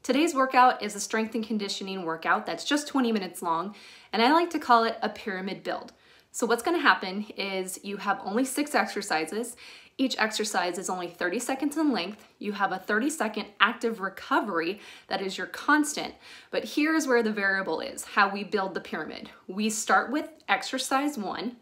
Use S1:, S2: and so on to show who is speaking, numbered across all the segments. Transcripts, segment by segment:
S1: Today's workout is a strength and conditioning workout that's just 20 minutes long, and I like to call it a pyramid build. So what's gonna happen is you have only 6 exercises. Each exercise is only 30 seconds in length. You have a 30-second active recovery that is your constant. But here's where the variable is, how we build the pyramid. We start with exercise 1,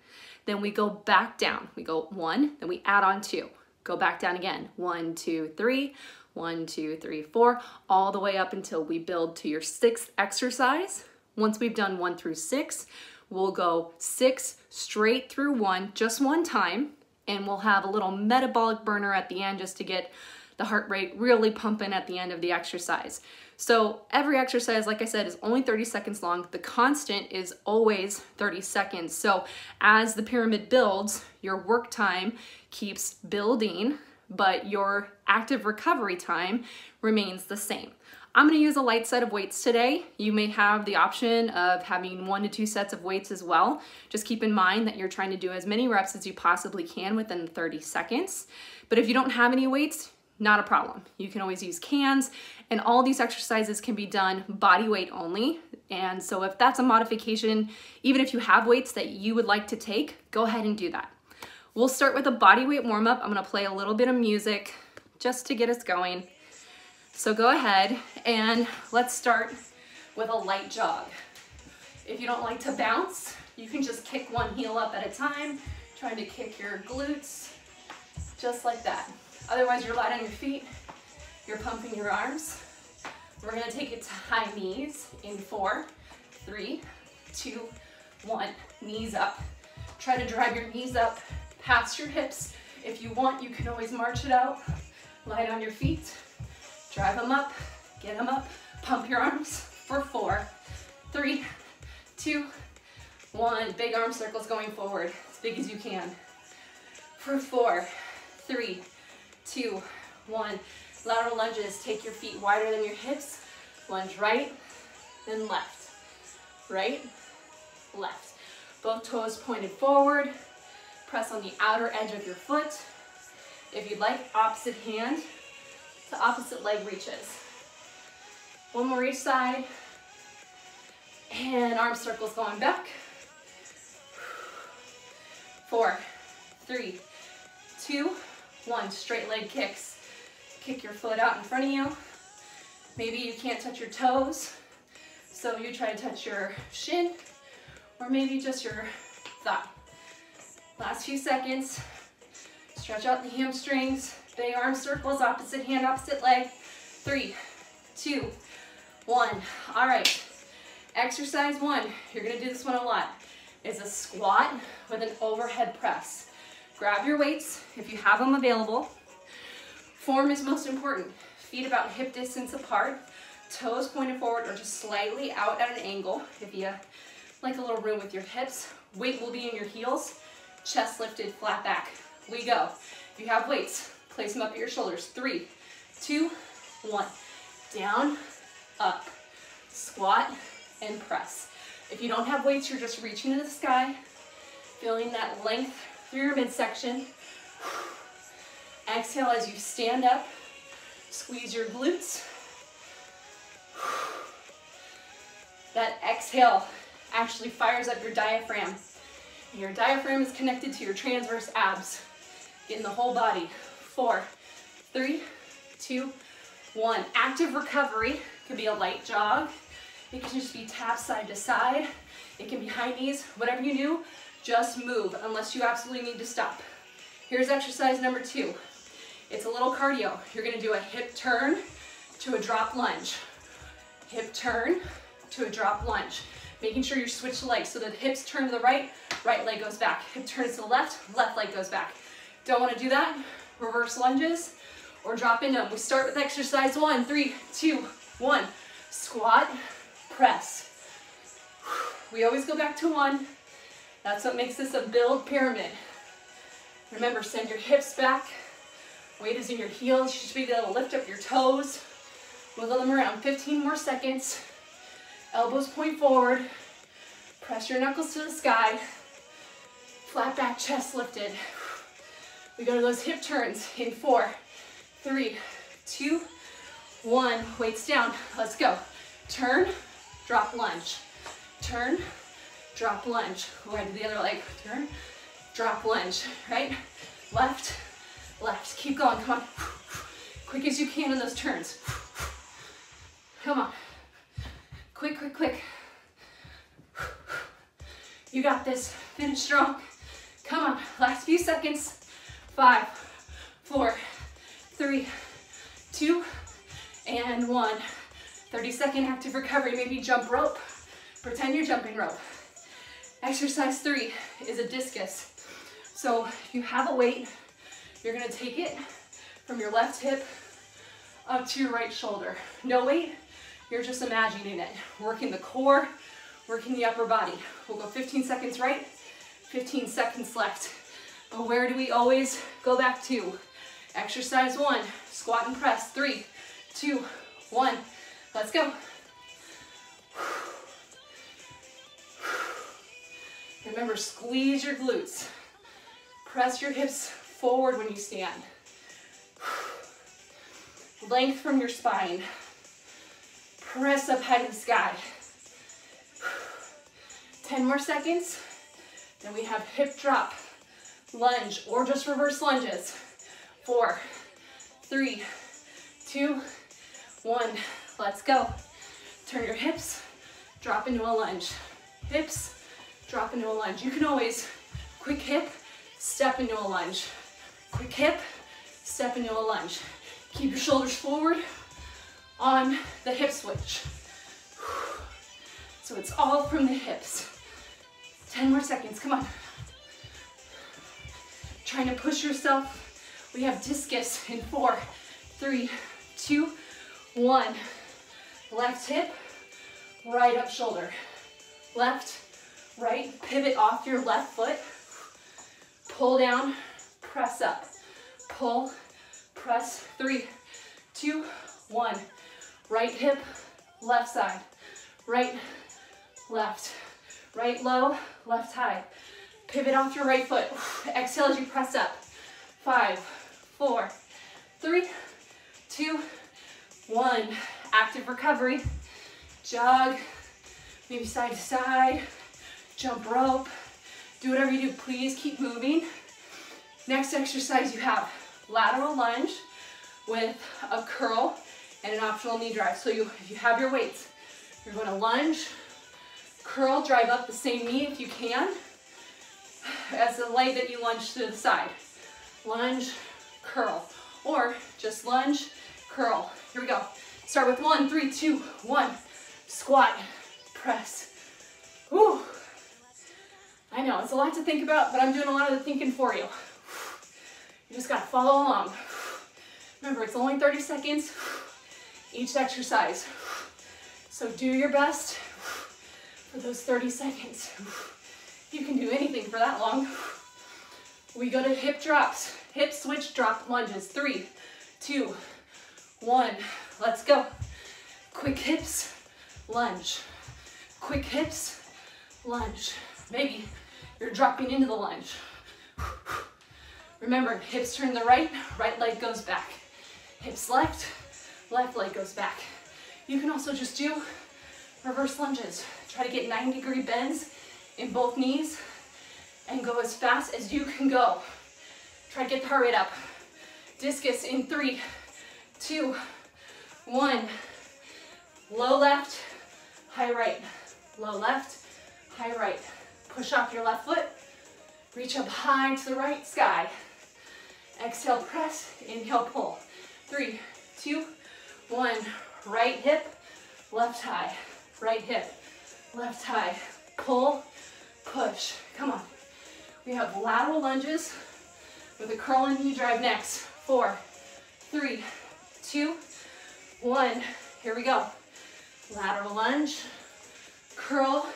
S1: then we go back down. We go 1, then we add on 2. Go back down again, 1, 2, 3, 1, 2, 3, 4, all the way up until we build to your 6th exercise. Once we've done 1 through 6, we'll go 6 straight through 1, just one time, and we'll have a little metabolic burner at the end just to get the heart rate really pumping at the end of the exercise. So every exercise, like I said, is only 30 seconds long. The constant is always 30 seconds. So as the pyramid builds, your work time keeps building, but your active recovery time remains the same. I'm gonna use a light set of weights today. You may have the option of having 1 to 2 sets of weights as well. Just keep in mind that you're trying to do as many reps as you possibly can within 30 seconds. But if you don't have any weights, not a problem. You can always use cans, and all these exercises can be done body weight only. And so if that's a modification, even if you have weights that you would like to take, go ahead and do that. We'll start with a body weight warm up. I'm gonna play a little bit of music just to get us going. So go ahead and let's start with a light jog. If you don't like to bounce, you can just kick one heel up at a time, trying to kick your glutes, just like that. Otherwise, you're light on your feet, you're pumping your arms. We're gonna take it to high knees in 4, 3, 2, 1. Knees up. Try to drive your knees up past your hips. If you want, you can always march it out. Light on your feet. Drive them up, get them up, pump your arms for 4, 3, 2, 1. Big arm circles going forward, as big as you can. For 4, 3, 2, 1. Lateral lunges, take your feet wider than your hips. Lunge right, then left. Right, left. Both toes pointed forward. Press on the outer edge of your foot. If you'd like, opposite hand to opposite leg reaches. One more each side. And arm circles going back. 4, 3, 2, 1. Straight leg kicks. Kick your foot out in front of you. Maybe you can't touch your toes, so you try to touch your shin, or maybe just your thigh. Last few seconds. Stretch out the hamstrings. Big arm circles, opposite hand, opposite leg. 3, 2, 1. All right. Exercise 1, you're gonna do this one a lot, is a squat with an overhead press. Grab your weights if you have them available. Form is most important. Feet about hip distance apart, toes pointed forward or just slightly out at an angle. If you like a little room with your hips, weight will be in your heels, chest lifted, flat back. We go. If you have weights, place them up at your shoulders. 3, 2, 1. Down, up, squat, and press. If you don't have weights, you're just reaching to the sky, feeling that length through your midsection. Exhale as you stand up, squeeze your glutes. That exhale actually fires up your diaphragm. Your diaphragm is connected to your transverse abs. Get in the whole body. 4, 3, 2, 1. Active recovery could be a light jog. It can just be taps side to side. It can be high knees. Whatever you do, just move unless you absolutely need to stop. Here's exercise number 2. It's a little cardio. You're gonna do a hip turn to a drop lunge. Hip turn to a drop lunge. Making sure you switch legs so that hips turn to the right, right leg goes back. Hip turns to the left, left leg goes back. Don't wanna do that? Reverse lunges or drop into them. We start with exercise 1, 3, 2, 1. Squat, press. We always go back to 1. That's what makes this a build pyramid. Remember, send your hips back. Weight is in your heels. You should be able to lift up your toes. Wiggle them around. 15 more seconds. Elbows point forward. Press your knuckles to the sky. Flat back, chest lifted. We go to those hip turns in 4, 3, 2, 1, weights down, let's go. Turn, drop, lunge. Turn, drop, lunge. Right to the other leg, turn, drop, lunge, right? Left, left, keep going, come on. Quick as you can in those turns. Come on, quick, quick, quick. You got this, finish strong. Come on, last few seconds. 5, 4, 3, 2, and 1. 30-second active recovery, maybe jump rope. Pretend you're jumping rope. Exercise 3 is a discus. So if you have a weight, you're gonna take it from your left hip up to your right shoulder. No weight, you're just imagining it. Working the core, working the upper body. We'll go 15 seconds right, 15 seconds left. But where do we always go back to? Exercise 1, squat and press. 3, 2, 1, let's go. Remember, squeeze your glutes. Press your hips forward when you stand. Length from your spine. Press up high to the sky. 10 more seconds. Then we have hip drop, lunge, or just reverse lunges. 4, 3, 2, 1, let's go. Turn your hips, drop into a lunge. Hips, drop into a lunge. You can always quick hip, step into a lunge. Quick hip, step into a lunge. Keep your shoulders forward on the hip switch. So it's all from the hips. 10 more seconds, come on. Trying to push yourself. We have discus in 4, 3, 2, 1. Left hip, right up shoulder. Left, right, pivot off your left foot. Pull down, press up. Pull, press, 3, 2, 1. Right hip, left side. Right, left. Right low, left high. Pivot off your right foot. Exhale as you press up. 5, 4, 3, 2, 1. Active recovery. Jog, maybe side to side. Jump rope. Do whatever you do, please keep moving. Next exercise you have lateral lunge with a curl and an optional knee drive. So if you have your weights, you're going to lunge, curl, drive up the same knee if you can, as the leg that you lunge to the side. Lunge, curl, or just lunge, curl. Here we go. Start with 1, 3, 2, 1. Squat, press. Whew. I know, it's a lot to think about, but I'm doing a lot of the thinking for you. You just gotta follow along. Remember, it's only 30 seconds each exercise. So do your best for those 30 seconds. You can do anything for that long. We go to hip drops, hip switch drop lunges. 3, 2, 1, let's go. Quick hips, lunge. Quick hips, lunge. Maybe you're dropping into the lunge. Remember, hips turn to the right, right leg goes back. Hips left, left leg goes back. You can also just do reverse lunges. Try to get 90-degree bends in both knees and go as fast as you can go. Try to get the heart rate up. Discus in 3, 2, 1. Low left, high right. Low left, high right. Push off your left foot. Reach up high to the right sky. Exhale, press. Inhale, pull. 3, 2, 1. Right hip, left high. Right hip, left high. Pull, push. Come on. We have lateral lunges with a curl and knee drive next. 4, 3, 2, 1. Here we go. Lateral lunge, curl,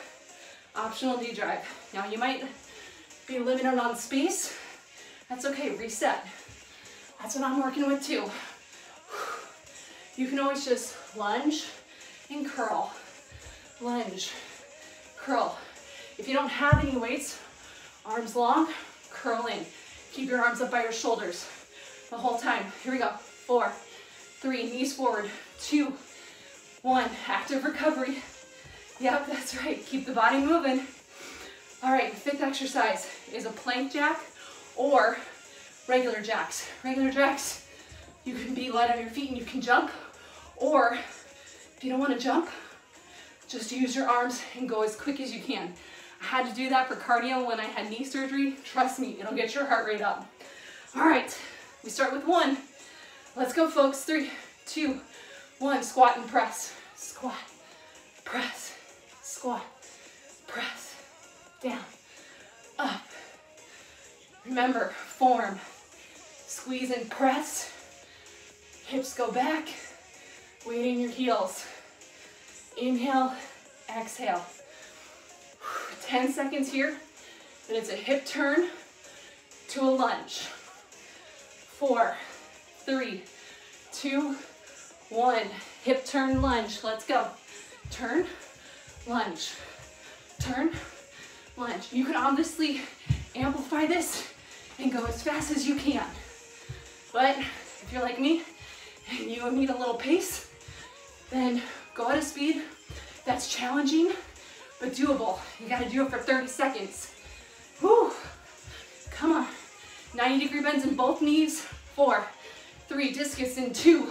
S1: optional knee drive. Now you might be limited on space. That's okay, reset. That's what I'm working with too. You can always just lunge and curl. Lunge, curl. If you don't have any weights, arms long, curl in. Keep your arms up by your shoulders the whole time. Here we go. 4, 3, knees forward. 2, 1. Active recovery. Yep, that's right. Keep the body moving. All right, fifth exercise is a plank jack or regular jacks. Regular jacks, you can be light on your feet and you can jump, or if you don't want to jump, just use your arms and go as quick as you can. I had to do that for cardio when I had knee surgery. Trust me, it'll get your heart rate up. All right, we start with 1. Let's go, folks. 3, 2, 1. Squat and press. Squat, press, squat, press, down, up. Remember, form, squeeze and press. Hips go back, weight in your heels. Inhale, exhale. 10 seconds here, then it's a hip turn to a lunge. 4, 3, 2, 1. Hip turn, lunge. Let's go. Turn, lunge. Turn, lunge. You can obviously amplify this and go as fast as you can. But if you're like me and you need a little pace, then go at a speed that's challenging but doable. You gotta do it for 30 seconds. Whew. Come on. 90-degree bends in both knees. 4, 3, discus in 2,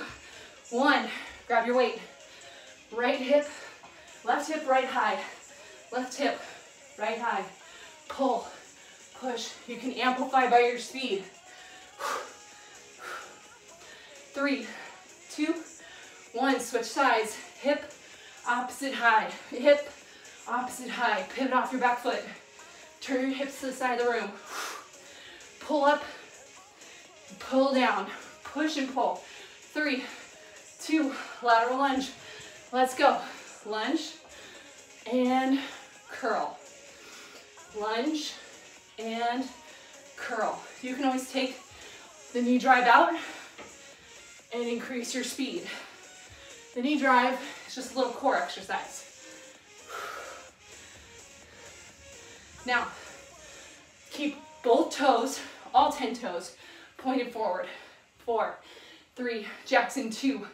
S1: 1. Grab your weight. Right hip, left hip, right high. Left hip, right high. Pull, push. You can amplify by your speed. 3, 2, 1. Switch sides. Hip, opposite high. Hip, opposite high. Pivot off your back foot. Turn your hips to the side of the room. Pull up, pull down. Push and pull. 3, 2, lateral lunge. Let's go. Lunge and curl. Lunge and curl. You can always take the knee drive out and increase your speed. The knee drive is just a little core exercise. Now, keep both toes, all 10 toes, pointed forward. 4, 3, jacks in 2,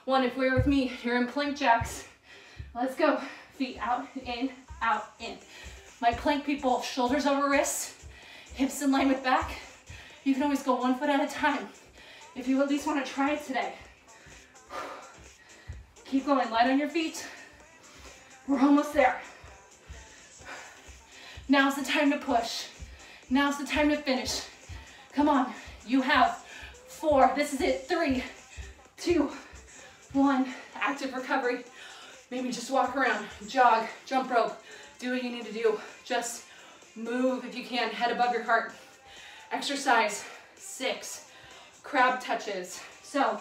S1: 1. If you're with me, you're in plank jacks. Let's go. Feet out, in, out, in. My plank people, shoulders over wrists, hips in line with back. You can always go 1 foot at a time if you at least want to try it today. Keep going, light on your feet. We're almost there. Now's the time to push. Now's the time to finish. Come on, you have 4, this is it, 3, 2, 1. Active recovery. Maybe just walk around, jog, jump rope, do what you need to do. Just move if you can, head above your heart. Exercise 6, crab touches. So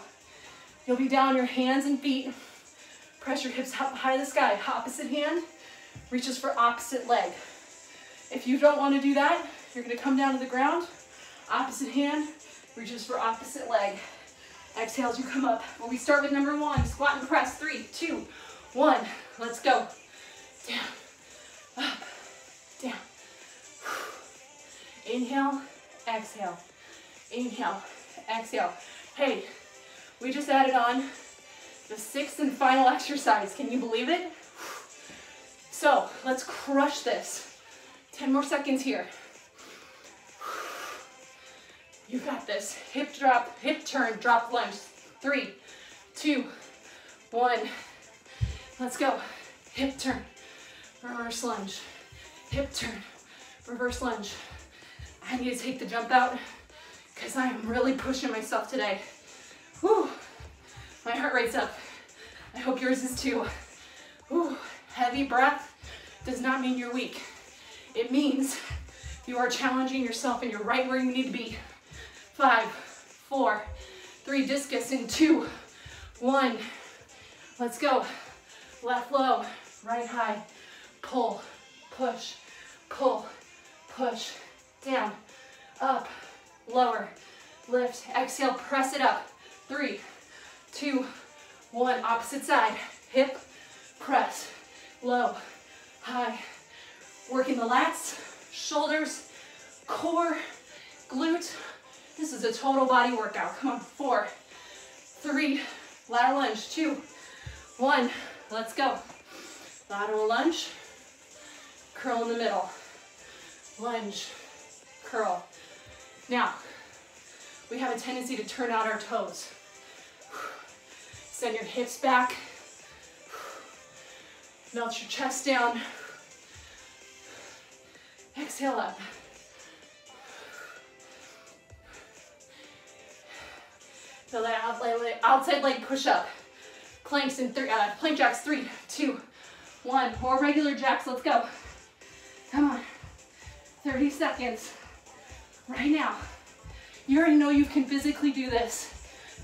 S1: you'll be down on your hands and feet. Press your hips up high to the sky. Opposite hand reaches for opposite leg. If you don't want to do that, you're going to come down to the ground. Opposite hand reaches for opposite leg. Exhale as you come up. Well, we start with number 1, squat and press. 3, 2, 1. Let's go. Down, up, down. Inhale, exhale. Inhale, exhale. Hey, we just added on the 6th and final exercise. Can you believe it? So let's crush this. 10 more seconds here. You got this. Hip drop, hip turn, drop lunge. 3, 2, 1. Let's go. Hip turn, reverse lunge. Hip turn, reverse lunge. I need to take the jump out because I am really pushing myself today. Whew. My heart rate's up. I hope yours is too. Whew. Heavy breath does not mean you're weak. It means you are challenging yourself and you're right where you need to be. 5, 4, 3, discus in 2, 1. Let's go. Left low, right high. Pull, push, pull, push. Down, up, lower, lift. Exhale, press it up. 3, 2, 1. Opposite side. Hip, press, low, high. Working the lats, shoulders, core, glute. This is a total body workout. Come on. 4, 3, Lateral lunge, 2, 1, let's go. Lateral lunge, curl in the middle. Lunge, curl. Now, we have a tendency to turn out our toes. Send your hips back. Melt your chest down. Exhale up. Feel that outside leg push up. Planks in plank jacks, 3, 2, 1. Or regular jacks, let's go. Come on. 30 seconds. Right now. You already know you can physically do this.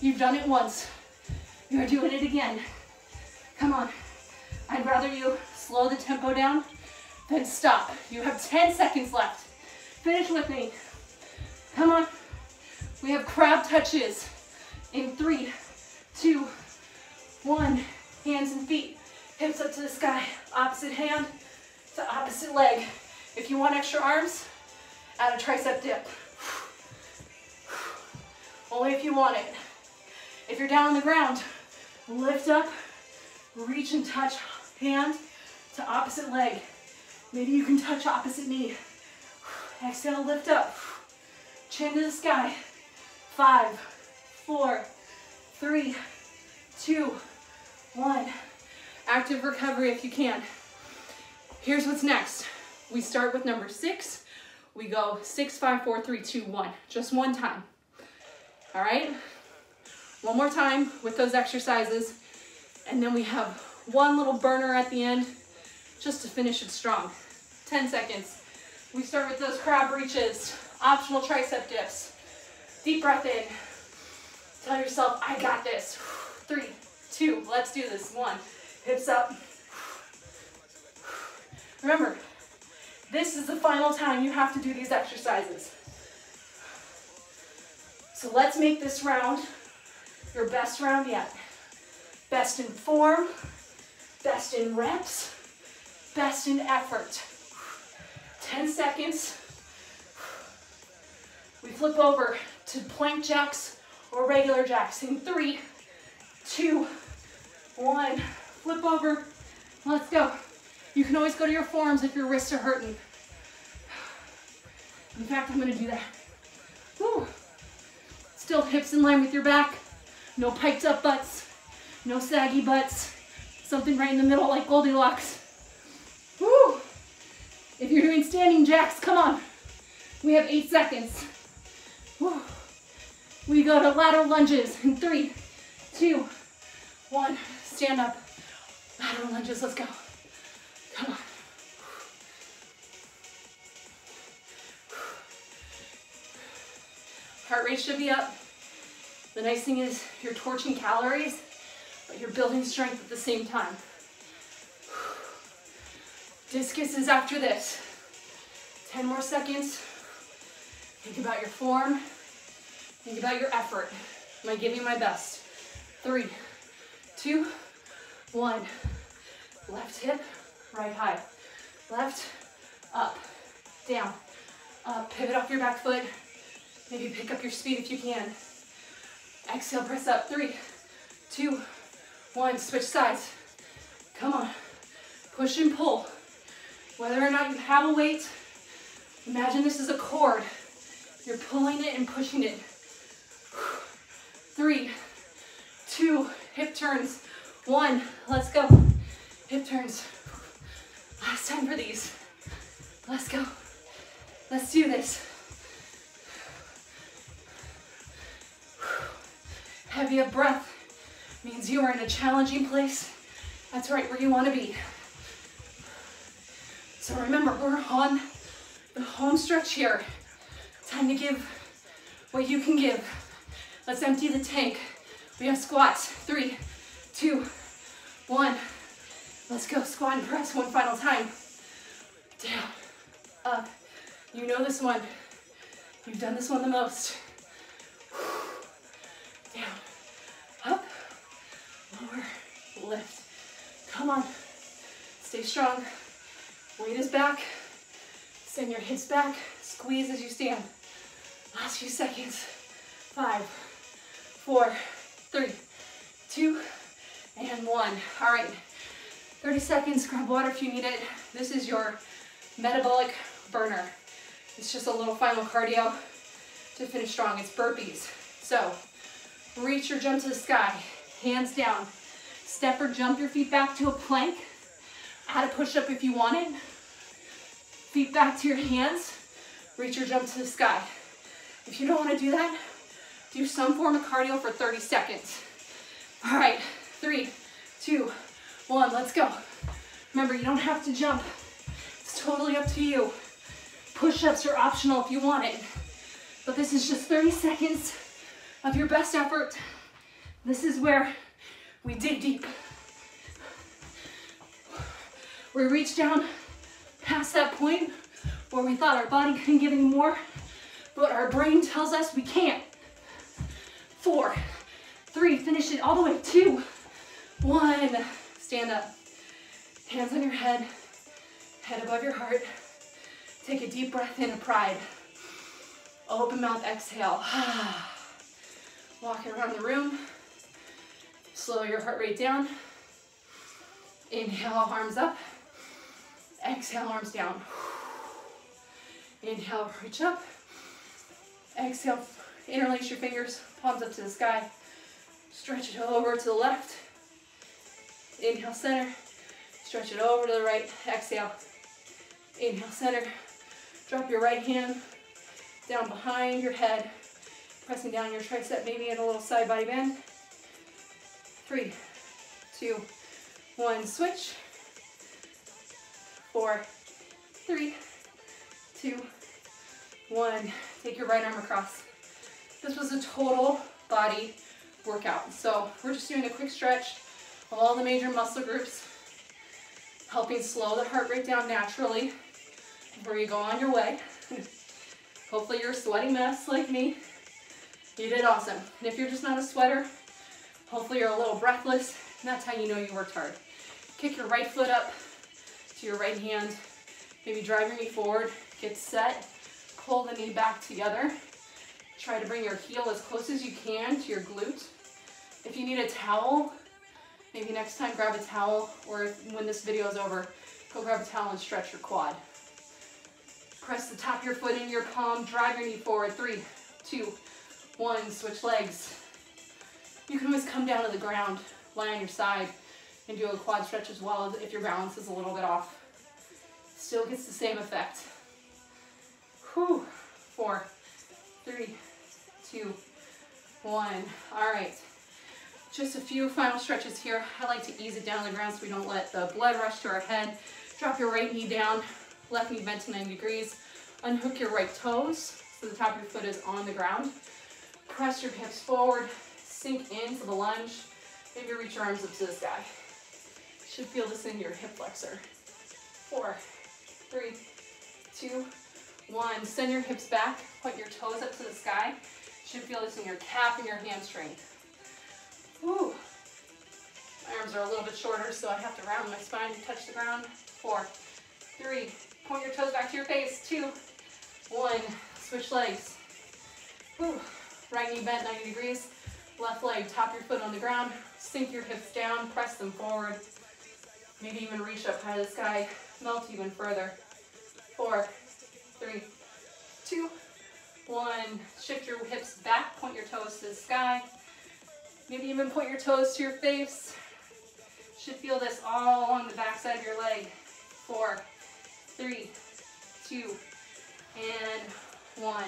S1: You've done it once. You're doing it again. Come on. I'd rather you slow the tempo down than stop. You have 10 seconds left. Finish with me. Come on. We have crab touches in 3, 2, 1. Hands and feet. Hips up to the sky. Opposite hand to opposite leg. If you want extra arms, add a tricep dip. Only if you want it. If you're down on the ground, lift up, reach and touch hand to opposite leg. Maybe you can touch opposite knee. Exhale, lift up. Chin to the sky. 5, 4, 3, 2, 1. Active recovery if you can. Here's what's next. We start with number 6. We go 6, 5, 4, 3, 2, 1. Just one time. All right? One more time with those exercises. And then we have one little burner at the end just to finish it strong. 10 seconds. We start with those crab reaches, optional tricep dips. Deep breath in. Tell yourself, I got this. 3, 2, let's do this. 1, hips up. Remember, this is the final time you have to do these exercises. So let's make this round your best round yet. Best in form, best in reps, best in effort. 10 seconds. We flip over to plank jacks or regular jacks in 3, 2, 1. Flip over. Let's go. You can always go to your forearms if your wrists are hurting. In fact, I'm gonna do that. Woo. Still hips in line with your back. No piped up butts. No saggy butts. Something right in the middle like Goldilocks. Woo. If you're doing standing jacks, come on. We have 8 seconds. Woo. We go to lateral lunges in 3, 2, 1. Stand up. Lateral lunges, let's go. Come on. Heart rate should be up. The nice thing is you're torching calories, but you're building strength at the same time. Discus is after this. 10 more seconds. Think about your form. Think about your effort. Am I giving my best? 3, 2, 1. Left hip, right high. Left, up, down, up. Pivot off your back foot. Maybe pick up your speed if you can. Exhale, press up. 3, 2, 1. Switch sides. Come on. Push and pull. Whether or not you have a weight, imagine this is a cord. You're pulling it and pushing it. 3, 2, hip turns. 1, let's go. Hip turns. Last time for these. Let's go. Let's do this. Heavy of breath means you are in a challenging place. That's right where you want to be. So remember, we're on the home stretch here. Time to give what you can give. Let's empty the tank. We have squats. 3, 2, 1. Let's go. Squat and press one final time. Down, up. You know this one. You've done this one the most. Down, up, lower, lift. Come on. Stay strong. Weight is back. Send your hips back. Squeeze as you stand. Last few seconds. 5, 4, 3, 2, and 1. All right, 30 seconds, grab water if you need it. This is your metabolic burner. It's just a little final cardio to finish strong. It's burpees. So reach or jump to the sky, hands down. Step or jump your feet back to a plank. Add a push-up if you want it. Feet back to your hands. Reach or jump to the sky. If you don't want to do that, do some form of cardio for 30 seconds. All right, 3, 2, 1, let's go. Remember, you don't have to jump. It's totally up to you. Push-ups are optional if you want it. But this is just 30 seconds of your best effort. This is where we dig deep. We reach down past that point where we thought our body couldn't give any more, but our brain tells us we can't. 4, 3, finish it all the way. 2, 1, stand up. Hands on your head above your heart. Take a deep breath in of pride. Open mouth, exhale. Walk around the room. Slow your heart rate down. Inhale, arms up. Exhale, arms down. Inhale, reach up. Exhale, interlace your fingers, palms up to the sky. Stretch it over to the left. Inhale, center. Stretch it over to the right. Exhale. Inhale, center. Drop your right hand down behind your head, pressing down your tricep, maybe in a little side body bend. 3, 2, 1, switch. 4, 3, 2, 1. Take your right arm across. This was a total body workout. So we're just doing a quick stretch of all the major muscle groups, helping slow the heart rate down naturally before you go on your way. Hopefully you're a sweaty mess like me. You did awesome. And if you're just not a sweater, hopefully you're a little breathless, and that's how you know you worked hard. Kick your right foot up to your right hand. Maybe drive your knee forward. Get set. Pull the knee back together. Try to bring your heel as close as you can to your glute. If you need a towel, maybe next time grab a towel, or when this video is over, go grab a towel and stretch your quad. Press the top of your foot into your palm, drive your knee forward. 3, 2, 1, switch legs. You can always come down to the ground, lie on your side, and do a quad stretch as well if your balance is a little bit off. Still gets the same effect. Whew. 4, 3, 2, 1. All right. Just a few final stretches here. I like to ease it down to the ground so we don't let the blood rush to our head. Drop your right knee down, left knee bent to 90 degrees. Unhook your right toes so the top of your foot is on the ground. Press your hips forward, sink into the lunge. Maybe reach your arms up to the sky. You should feel this in your hip flexor. 4, 3, 2, 1. Send your hips back, point your toes up to the sky. You should feel this in your calf and your hamstring. Woo. My arms are a little bit shorter, so I have to round my spine to touch the ground. 4, 3, point your toes back to your face. 2, 1, switch legs. Woo. Right knee bent 90 degrees. Left leg, top your foot on the ground. Sink your hips down, press them forward. Maybe even reach up high to the sky. Melt even further. 4, 3, 2, 1. Shift your hips back, point your toes to the sky. Maybe even point your toes to your face. Should feel this all along the back side of your leg. 4, 3, 2, and 1.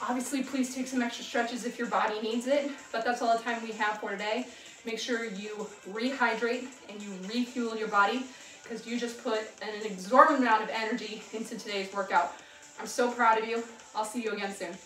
S1: Obviously, please take some extra stretches if your body needs it, but that's all the time we have for today. Make sure you rehydrate and you refuel your body because you just put an exorbitant amount of energy into today's workout. I'm so proud of you. I'll see you again soon.